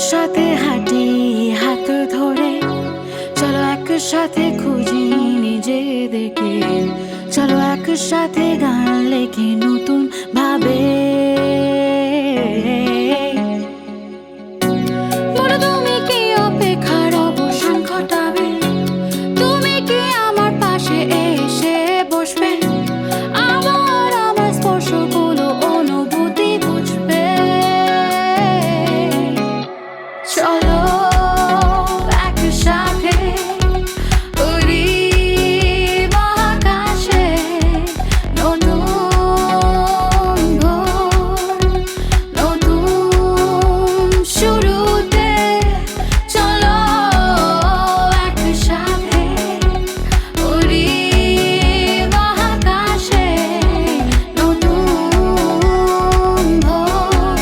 একসাথে হাঁটি হাত ধরে, চলো একসাথে খুঁজি নিজেদেরকে, চলো একসাথে গান লেখি নতুন ভাবে। বলো তুমি কি অপেক্ষার অবসান ঘটাবে? তুমি কি আমার পাশে এসে বসবে? আমার স্পর্শগুলো অনুভূতি বুঝবে। চলো একসাথে উড়ি মহাকাশে, নতুন ভোর, নতুন শুরুতে। চলো একসাথে উড়ি মহাকাশে, নতুন ভোর,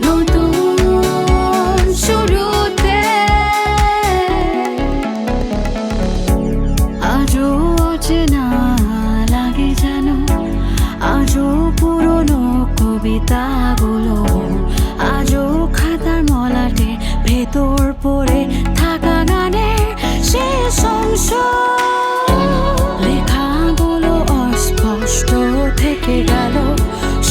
নতুন শুরুতে। আজও অচেনা লাগে যেন, আজও পুরনো কবিতাগুলো, আজও খাতার মলাটে ভেতর পড়ে থাকা গানের শেষ অংশ। লেখাগুলো অস্পষ্ট থেকে গেল,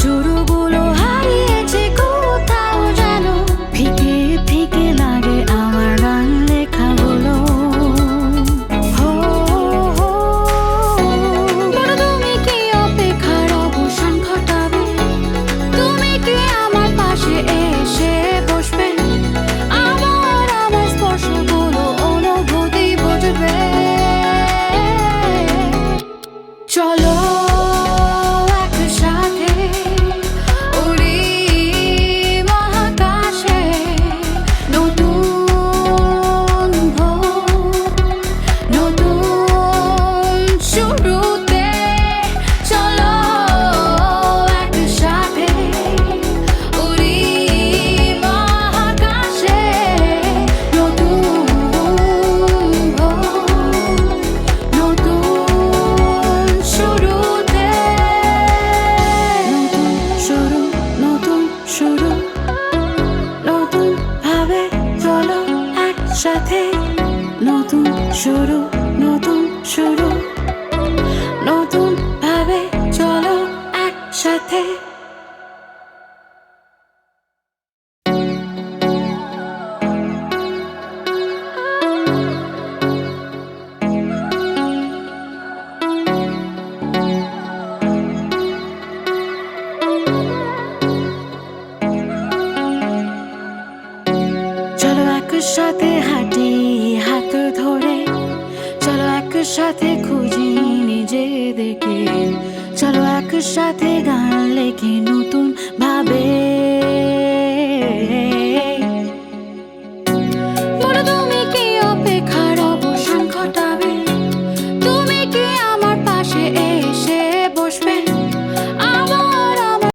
শুরুগুলো হারিয়েছে কোথাও যেন। ফিকে ফিকে লাগে আমার গান লেখাগুলো। হো, হো, বলো তুমি কি অপেক্ষার অবসান ঘটাবে? তুমি কি আমার পাশে এসে বসবে? আমার স্পর্শগুলো অনুভূতি বুঝবে। চলো একসাথে উড়ি মহাকাশে, নতুন ভোর, নতুন শুরুতে। চলো একসাথে উড়ি মহাকাশে, নতুন ভোর, নতুন শুরুতে। নতুন শুরু, নতুন শুরু, নতুন ভাবে চলো একসাথে। নতুন শুরু, নতুন শুরু, নতুন ভাবে চলো একসাথে। চলো একসাথে হাঁটি হাত ধরে, চলো একসাথে খুঁজি নিজেদেরকে, চলো একসাথে গান লেখি নতুন